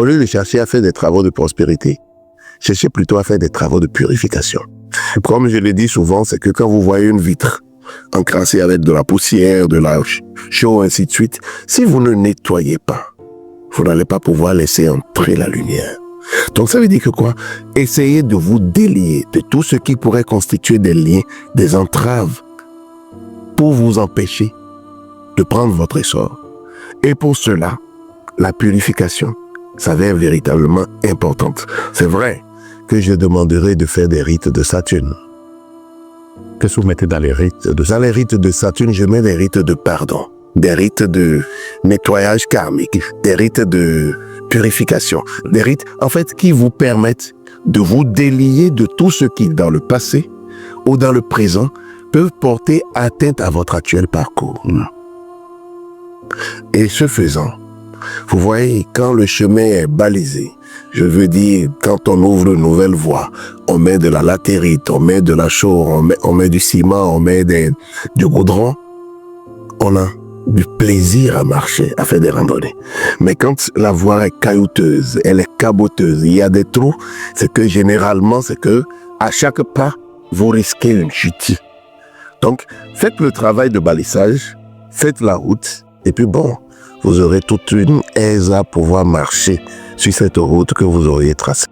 Au lieu de chercher à faire des travaux de prospérité, cherchez plutôt à faire des travaux de purification. Comme je le dis souvent, c'est que quand vous voyez une vitre encrassée avec de la poussière, de la chaux, ainsi de suite, si vous ne nettoyez pas, vous n'allez pas pouvoir laisser entrer la lumière. Donc ça veut dire que quoi? Essayez de vous délier de tout ce qui pourrait constituer des liens, des entraves pour vous empêcher de prendre votre essor. Et pour cela, la purification s'avère véritablement importante. C'est vrai que je demanderai de faire des rites de Saturne. Qu'est-ce que vous mettez dans les rites Dans les rites de Saturne, je mets des rites de pardon, des rites de nettoyage karmique, des rites de purification, des rites, en fait, qui vous permettent de vous délier de tout ce qui, dans le passé ou dans le présent, peuvent porter atteinte à votre actuel parcours. Et ce faisant, vous voyez, quand le chemin est balisé, je veux dire, quand on ouvre une nouvelle voie, on met de la latérite, on met de la chaux, on met du ciment, on met du goudron, on a du plaisir à marcher, à faire des randonnées. Mais quand la voie est caillouteuse, elle est caboteuse, il y a des trous, c'est que à chaque pas, vous risquez une chute. Donc, faites le travail de balisage, faites la route, et puis bon, vous aurez toute une aise à pouvoir marcher sur cette route que vous auriez tracée.